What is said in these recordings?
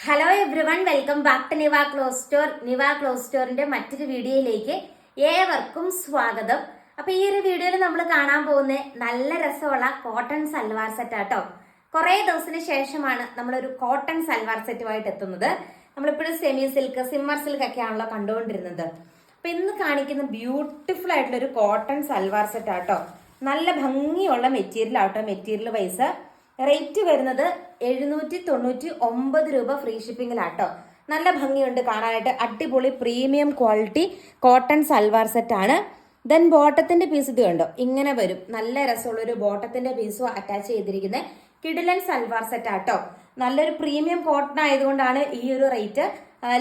Hello everyone, welcome back to Niva cloth store. Niva cloth സ്റ്റോറിന്റെ മറ്റൊരു വീഡിയോയിലേക്ക് ഏവർക്കും സ്വാഗതം. അപ്പൊ ഈ ഒരു വീഡിയോയിൽ നമ്മൾ കാണാൻ പോകുന്ന നല്ല രസമുള്ള കോട്ടൺ സൽവാർ സെറ്റ് ആട്ടോ. കുറെ ദിവസത്തിന് ശേഷമാണ് നമ്മളൊരു കോട്ടൺ സൽവാർ സെറ്റുമായിട്ട് എത്തുന്നത്. നമ്മളിപ്പോഴും സെമി സിൽക്ക്, സിമ്മർ സിൽക്ക് ഒക്കെ ആണല്ലോ കണ്ടുകൊണ്ടിരുന്നത്. അപ്പൊ ഇന്ന് കാണിക്കുന്ന ബ്യൂട്ടിഫുൾ ആയിട്ടുള്ള ഒരു കോട്ടൺ സൽവാർ സെറ്റ് ആട്ടോ. നല്ല ഭംഗിയുള്ള മെറ്റീരിയൽ ആട്ടോ. മെറ്റീരിയൽ വൈസ് റേറ്റ് വരുന്നത് 799 രൂപ ഫ്രീ ഷിപ്പിംഗിലാട്ടോ. നല്ല ഭംഗിയുണ്ട് കാണാനായിട്ട്. അടിപൊളി premium quality cotton salwar set ആണ്. ദെൻ ബോട്ടത്തിന്റെ പീസ് ഇത് കണ്ടോ, ഇങ്ങനെ വരും. നല്ല രസമുള്ള ഒരു ബോട്ടത്തിന്റെ പീസും അറ്റാച്ച് ചെയ്തിരിക്കുന്നത് കിഡിലൻ സൽവാർ സെറ്റ് ആട്ടോ. നല്ലൊരു പ്രീമിയം കോട്ടൺ ആയതുകൊണ്ടാണ് ഈ ഒരു റേറ്റ്.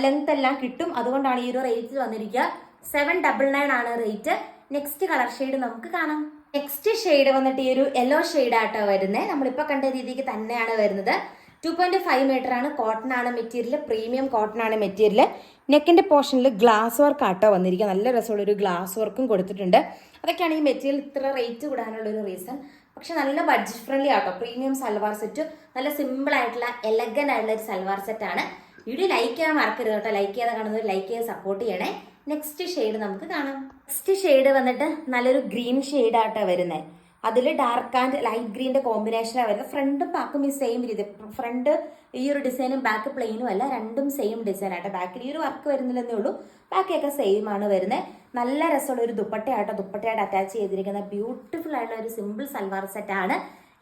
ലെങ്ത് എല്ലാം കിട്ടും, അതുകൊണ്ടാണ് ഈ ഒരു റേറ്റ് വന്നിരിക്കുക. 799 ആണ് റേറ്റ്. നെക്സ്റ്റ് കളർ ഷെയ്ഡ് നമുക്ക് കാണാം. നെക്സ്റ്റ് ഷെയ്ഡ് വന്നിട്ട് ഈ ഒരു യെല്ലോ ഷെയ്ഡ് ആട്ടോ വരുന്നത്. നമ്മളിപ്പോ കണ്ട രീതിക്ക് തന്നെയാണ് വരുന്നത്. 2.5 മീറ്റർ ആണ്. കോട്ടൺ ആണ് മെറ്റീരിയൽ, പ്രീമിയം കോട്ടൺ ആണ് മെറ്റീരിയൽ. നെക്കിന്റെ പോർഷനിൽ ഗ്ലാസ് വർക്ക് ആട്ടോ വന്നിരിക്കുക. നല്ല രസമുള്ള ഒരു ഗ്ലാസ് വർക്കും കൊടുത്തിട്ടുണ്ട്. അതൊക്കെയാണ് ഈ മെറ്റീരിയൽ ഇത്ര റേറ്റ് കൂടാനുള്ള ഒരു റീസൺ. പക്ഷെ നല്ല ബഡ്ജറ്റ് ഫ്രണ്ട്ലി ആട്ടോ. പ്രീമിയം സൽവാർ സെറ്റ്, നല്ല സിമ്പിൾ ആയിട്ടുള്ള എലഗന്റ് ആയിട്ടുള്ള ഒരു സൽവാർ സെറ്റ് ആണ്. വീഡിയോ ലൈക്ക് ചെയ്യാൻ മറക്കരുത് കേട്ടോ. ലൈക്ക് ചെയ്യാതെ കാണുന്നത് ലൈക്ക് ചെയ്ത് സപ്പോർട്ട് ചെയ്യണേ. നെക്സ്റ്റ് ഷെയ്ഡ് നമുക്ക് കാണാം. നെക്സ്റ്റ് ഷെയ്ഡ് വന്നിട്ട് നല്ലൊരു ഗ്രീൻ ഷെയ്ഡ് ആട്ടോ വരുന്നത്. അതിൽ ഡാർക്ക് ആൻഡ് ലൈറ്റ് ഗ്രീൻ്റെ കോമ്പിനേഷനാണ് വരുന്നത്. ഫ്രണ്ടും ബാക്കും ഈ സെയിം രീതി. ഫ്രണ്ട് ഈ ഒരു ഡിസൈനും ബാക്ക് പ്ലെയിനും അല്ല, രണ്ടും സെയിം ഡിസൈൻ ആട്ടോ. ബാക്കിൽ ഈ ഒരു വർക്ക് വരുന്നില്ലെന്നേ ഉള്ളൂ, ബാക്കിയൊക്കെ സെയിം ആണ് വരുന്നത്. നല്ല രസമുള്ള ഒരു ദുപ്പട്ടയാട്ടോ. ദുപ്പട്ടയായിട്ട് അറ്റാച്ച് ചെയ്തിരിക്കുന്ന ബ്യൂട്ടിഫുൾ ആയിട്ടുള്ള ഒരു സിമ്പിൾ സൽവാർ സെറ്റ് ആണ്.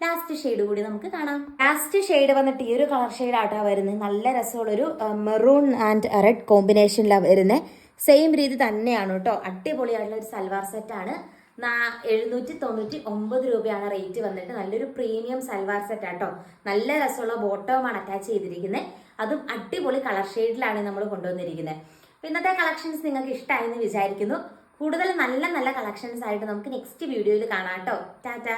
ലാസ്റ്റ് ഷെയ്ഡ് കൂടി നമുക്ക് കാണാം. ലാസ്റ്റ് ഷെയ്ഡ് വന്നിട്ട് ഈ ഒരു കളർ ഷെയ്ഡ് ആട്ടോ വരുന്നത്. നല്ല രസമുള്ളൊരു മെറൂൺ ആൻഡ് റെഡ് കോമ്പിനേഷനിലാണ് വരുന്നത്. സെയിം രീതി തന്നെയാണ് കേട്ടോ. അടിപൊളിയായിട്ടുള്ള ഒരു സൽവാർ സെറ്റ് ആണ്. 799 രൂപയാണ് റേറ്റ് വന്നിട്ട്. നല്ലൊരു പ്രീമിയം സൽവാർ സെറ്റ് ആട്ടോ. നല്ല രസമുള്ള ബോട്ടവുമാണ് അറ്റാച്ച് ചെയ്തിരിക്കുന്നത്. അതും അടിപൊളി കളർ ഷെയ്ഡിലാണ് നമ്മൾ കൊണ്ടുവന്നിരിക്കുന്നത്. ഇന്നത്തെ കളക്ഷൻസ് നിങ്ങൾക്ക് ഇഷ്ടമായി എന്ന് വിചാരിക്കുന്നു. കൂടുതൽ നല്ല നല്ല കളക്ഷൻസ് ആയിട്ട് നമുക്ക് നെക്സ്റ്റ് വീഡിയോയിൽ കാണാം കേട്ടോ. ടാറ്റാ.